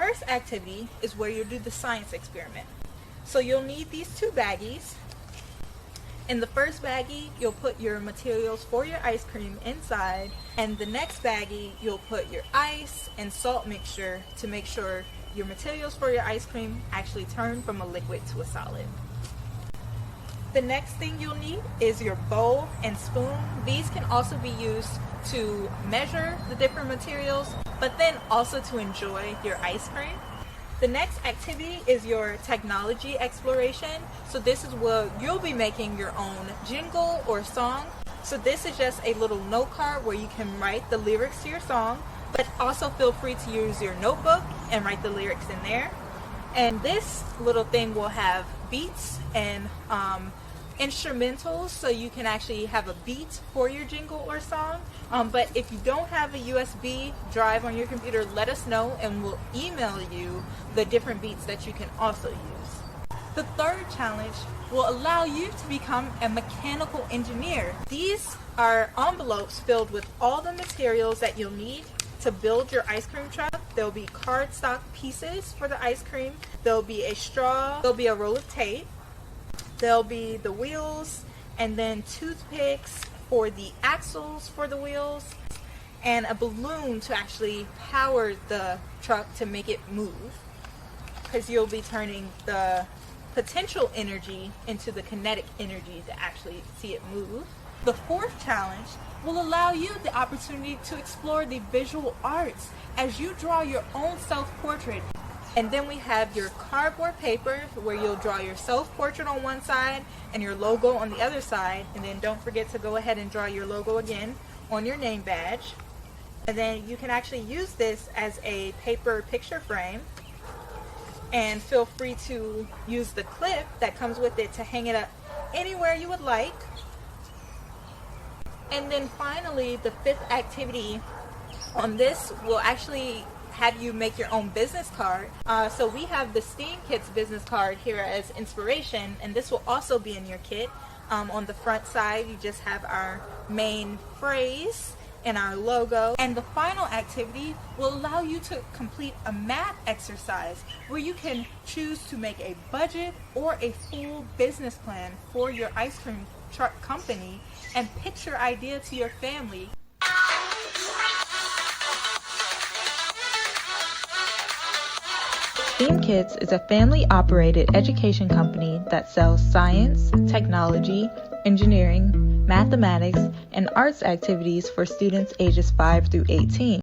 first activity is where you'll do the science experiment. So you'll need these two baggies. In the first baggie, you'll put your materials for your ice cream inside, and the next baggie, you'll put your ice and salt mixture to make sure your materials for your ice cream actually turn from a liquid to a solid. The next thing you'll need is your bowl and spoon. These can also be used to measure the different materials, but then also to enjoy your ice cream. The next activity is your technology exploration. So this is where you'll be making your own jingle or song. So this is just a little note card where you can write the lyrics to your song, but also feel free to use your notebook and write the lyrics in there. And this little thing will have beats and instrumentals, so you can actually have a beat for your jingle or song. But if you don't have a USB drive on your computer, let us know and we'll email you the different beats that you can also use. The third challenge will allow you to become a mechanical engineer. These are envelopes filled with all the materials that you'll need to build your ice cream truck. There'll be cardstock pieces for the ice cream. There'll be a straw. There'll be a roll of tape. There'll be the wheels, and then toothpicks for the axles for the wheels, and a balloon to actually power the truck to make it move, because you'll be turning the potential energy into the kinetic energy to actually see it move. The fourth challenge will allow you the opportunity to explore the visual arts as you draw your own self-portrait. And then we have your cardboard paper where you'll draw your self-portrait on one side and your logo on the other side. And then don't forget to go ahead and draw your logo again on your name badge. And then you can actually use this as a paper picture frame. And feel free to use the clip that comes with it to hang it up anywhere you would like. And then finally, the fifth activity on this will actually have you make your own business card. So we have the STEAMKITX business card here as inspiration, and this will also be in your kit. On the front side, you just have our main phrase and our logo. And the final activity will allow you to complete a math exercise where you can choose to make a budget or a full business plan for your ice cream truck company and pitch your idea to your family. STEAMKITX is a family-operated education company that sells science, technology, engineering, mathematics, and arts activities for students ages 5 through 18.